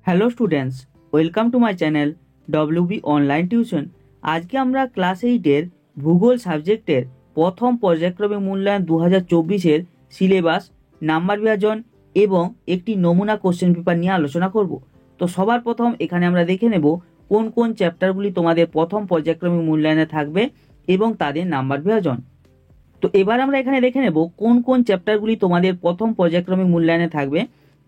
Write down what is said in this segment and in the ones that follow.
Hello students, welcome to my channel WB online tuition. আজকে আমরা class 8-এর ভূগোল সাবজেক্টের প্রথম পর্যায়ক্রমিক মূল্যায়ন 2024-এর সিলেবাস, নাম্বার বিভাজন এবং একটি নমুনা কোশ্চেন পেপার নিয়ে আলোচনা করব। তো সবার প্রথম এখানে আমরা দেখে নেব কোন কোন চ্যাপ্টারগুলি তোমাদের প্রথম পর্যায়ক্রমিক মূল্যায়নে থাকবে এবং তাদের নাম্বার বিভাজন। তো এবার আমরা এখানে দেখে নেব কোন কোন চ্যাপ্টারগুলি তোমাদের প্রথম পর্যায়ক্রমিক মূল্যায়নে থাকবে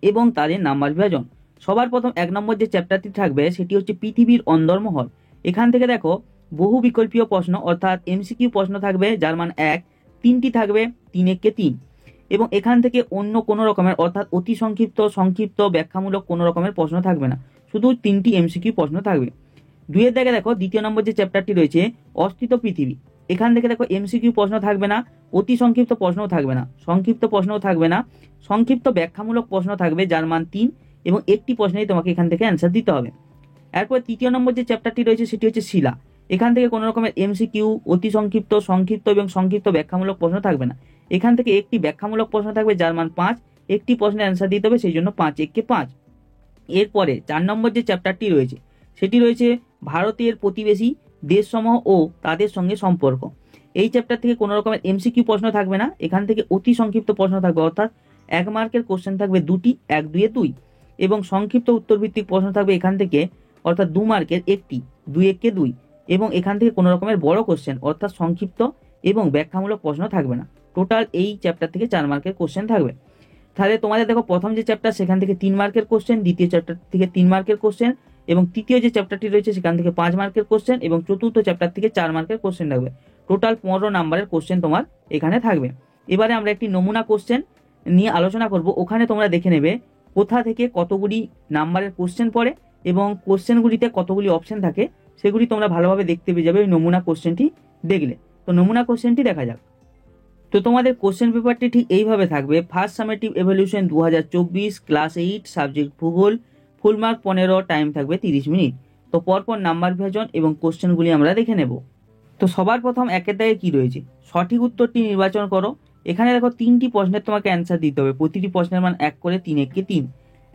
এবং তাদের নাম্বার বিভাজন। সবার প্রথম 1 নম্বর যে চ্যাপ্টারটি থাকবে সেটি হচ্ছে পৃথিবীর অন্দরমহল। এখান থেকে দেখো বহু বিকল্পীয় প্রশ্ন অর্থাৎ এমসিকিউ প্রশ্ন থাকবে, যার মান 1, 3টি থাকবে 3 একে 3, এবং এখান থেকে অন্য কোনো রকমের অর্থাৎ অতি সংক্ষিপ্ত, সংক্ষিপ্ত, ব্যাখ্যামূলক কোনো রকমের প্রশ্ন থাকবে না, শুধু 3টি এমসিকিউ প্রশ্ন থাকবে। 2-এর দাগে দেখো 2য় নম্বর যে চ্যাপ্টারটি রয়েছে অস্তিত্ব পৃথিবী। এখান থেকে দেখো এমসিকিউ প্রশ্ন থাকবে না, অতি সংক্ষিপ্ত প্রশ্নও থাকবে না, সংক্ষিপ্ত প্রশ্নও থাকবে না, সংক্ষিপ্ত ব্যাখ্যামূলক প্রশ্ন থাকবে, যার মান 3, এবং একটি প্রশ্নেই তোমাকে এখান থেকে অ্যান্সার দিতে হবে। এরপর 3য় নম্বর যে চ্যাপ্টারটি রয়েছে সেটি হচ্ছে শিলা। এখান থেকে কোনো রকমের এমসিকিউ, অতি সংক্ষিপ্ত, সংক্ষিপ্ত এবং সংক্ষিপ্ত ব্যাখ্যামূলক প্রশ্ন থাকবে না। এখান থেকে একটি ব্যাখ্যামূলক প্রশ্ন থাকবে, যার মান 5, একটি প্রশ্নের অ্যান্সার দিতে হবে, সেই জন্য 5 একে 5। এরপরে 4 নম্বর যে চ্যাপ্টারটি রয়েছে সেটি রয়েছে ভারতের প্রতিবেশী দেশসমূহ ও তাদের সঙ্গে সম্পর্ক। এই চ্যাপ্টার থেকে কোনো রকমের এমসিকিউ প্রশ্ন থাকবে না, এখান থেকে অতি সংক্ষিপ্ত প্রশ্ন থাকবে, অর্থাৎ 1 মার্কের কোশ্চেন থাকবে 2টি, 1 2 এ 2, এবং সংক্ষিপ্ত উত্তর ভিত্তিক প্রশ্ন থাকবে এখান থেকে, অর্থাৎ 2 মার্কের 1টি, 2 একে 2, এবং এখান থেকে কোনো রকমের বড় কোশ্চেন অর্থাৎ সংক্ষিপ্ত এবং ব্যাখ্যামূলক প্রশ্ন থাকবে না। টোটাল এই চ্যাপ্টার থেকে 4 মার্কের কোশ্চেন থাকবে। তাহলে তোমাদের দেখো প্রথম যে চ্যাপ্টার সেখান থেকে 3 মার্কের কোশ্চেন, দ্বিতীয় চ্যাপ্টার থেকে 3 মার্কের কোশ্চেন, এবং তৃতীয় যে চ্যাপ্টারটি রয়েছে সেখান থেকে 5 মার্কের কোশ্চেন, এবং চতুর্থ চ্যাপ্টার থেকে 4 মার্কের কোশ্চেন থাকবে। টোটাল 15 নাম্বারের কোশ্চেন তোমার এখানে থাকবে। এবারে আমরা একটি নমুনা কোশ্চেন নিয়ে আলোচনা করব। ওখানে তোমরা দেখে নেবে কোথা থেকে কতগুলি নাম্বারের কোশ্চেন পড়ে এবং কোশ্চেনগুলিতে কতগুলি অপশন থাকে, সেগুলি তোমরা ভালোভাবে দেখতে পেয়ে যাবে ওই নমুনা কোশ্চেনটি দেখলে। তো নমুনা কোশ্চেনটি দেখা যাক। তো তোমাদের কোশ্চেন পেপারটি ঠিক এইভাবে থাকবে। First summative evolution 2024, class 8, subject ভূগোল, ফুল মার্ক 15, টাইম থাকবে 30 মিনিট। তো পরপর নাম্বার বিভাজন এবং কোশ্চেনগুলি আমরা দেখে নেব। তো সবার প্রথম 1-এর দাগে কি রয়েছে, সঠিক উত্তরটি নির্বাচন করো। এখানে দেখো 3টি প্রশ্নের তোমাকে অ্যান্সার দিতে হবে, প্রতিটি প্রশ্নের মান 1 করে, 3 একে 3।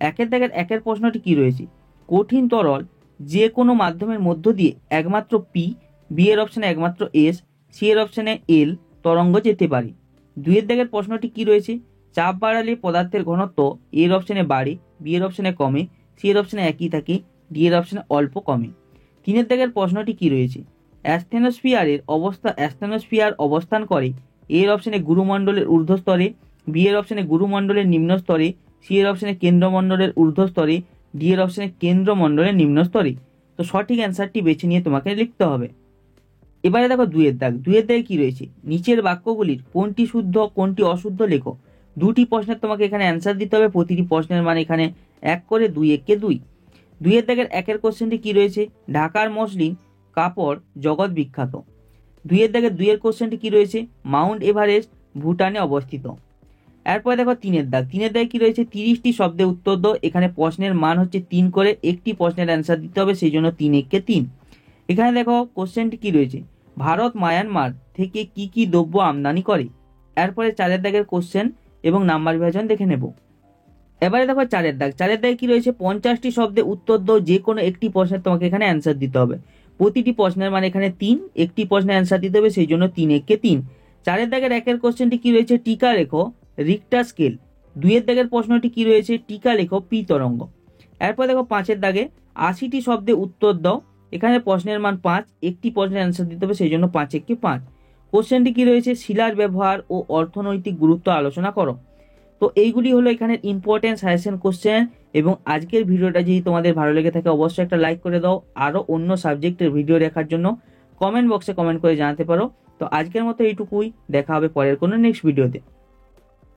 1-এর দাগের 1-এর প্রশ্নটি কি রয়েছে, কঠিন তরল যে কোনো মাধ্যমের মধ্য দিয়ে একমাত্র পি, বি এর অপশনে একমাত্র এস, সি এর অপশনে এল তরঙ্গ যেতে পারে। 2-এর দাগের প্রশ্নটি কি রয়েছে, চাপ বাড়ালে পদার্থের ঘনত্ব এর অপশনে বাড়ে, বি এর অপশনে কমে, সি এর অপশনে একই থাকে, ডি এর অপশনে অল্প কমে। 3-এর দাগের প্রশ্নটি কি রয়েছে, অ্যাস্থেনোস্ফিয়ার অবস্থান করে এর অপশনে গুরুমণ্ডলের ঊর্ধ্ব স্তরে, বি এর অপশনে গুরুমণ্ডলের নিম্ন স্তরে, সি এর অপশনে কেন্দ্রমণ্ডলের ঊর্ধ্ব স্তরে, ডি এর অপশনে কেন্দ্রমণ্ডলের নিম্ন স্তরে। তো সঠিক অ্যান্সারটি বেছে নিয়ে তোমাকে লিখতে হবে। এবারে দেখো 2-এর দাগে কি রয়েছে, নিচের বাক্যগুলির কোনটি শুদ্ধ কোনটি অশুদ্ধ লেখো। 2টি প্রশ্নের তোমাকে এখানে অ্যান্সার দিতে হবে, প্রতিটি প্রশ্নের মান এখানে 1 করে, 2 একে 2। 2-এর দাগের 1-এর কোশ্চেনটি কি রয়েছে, ঢাকার মসলিন কাপড় জগৎ বিখ্যাত। 2-এর দাগের 2-এর কোশ্চেনটি কি রয়েছে, মাউন্ট এভারেস্ট ভুটানে অবস্থিত। এরপরে দেখো 3-এর দাগে কি রয়েছে, 30টি শব্দে উত্তর দাও। এখানে প্রশ্নের মান হচ্ছে 3 করে, একটি প্রশ্নের অ্যান্সার দিতে হবে, সেই জন্য 3 একে 3। এখানে দেখো কোশ্চেনটি কি রয়েছে, ভারত মায়ানমার থেকে কি কি দ্রব্য আমদানি করে। এরপরে 4-এর দাগের কোশ্চেন এবং নাম্বার বিভাজন দেখে নেব। এবারে দেখো 4-এর দাগে কি রয়েছে, 50টি শব্দে উত্তর দাও, যে কোনো একটি প্রশ্নের তোমাকে এখানে অ্যান্সার দিতে হবে, প্রতিটি প্রশ্নের মান এখানে 3, একটি প্রশ্নের অ্যান্সার দিতে হবে, সেই জন্য 3 একে 3। 4-এর দাগের 1-এর কোশ্চেনটি কি রয়েছে, টিকা লেখো রিক্টার স্কেল। 2-এর দাগের প্রশ্নটি কি রয়েছে, টিকা লেখো পি তরঙ্গ। এরপর দেখো 5-এর দাগে 80টি শব্দে উত্তর দাও। এখানে প্রশ্নের মান 5, একটি প্রশ্নের অ্যান্সার দিতে হবে, সেই জন্য 5 একে 5। কোশ্চেনটি কি রয়েছে, শিলার ব্যবহার ও অর্থনৈতিক গুরুত্ব আলোচনা করো। তো এইগুলি হলো এখানে ইম্পর্টেন্ট সাজেশন কোশ্চেন। এবং আজকের ভিডিওটা যদি তোমাদের ভালো লেগে থাকে অবশ্যই একটা লাইক করে দাও। আরও অন্য সাবজেক্টের ভিডিও দেখার জন্য কমেন্ট বক্সে কমেন্ট করে জানাতে পারো। তো আজকের মতো এইটুকুই, দেখা হবে পরের কোনো নেক্সট ভিডিওতে।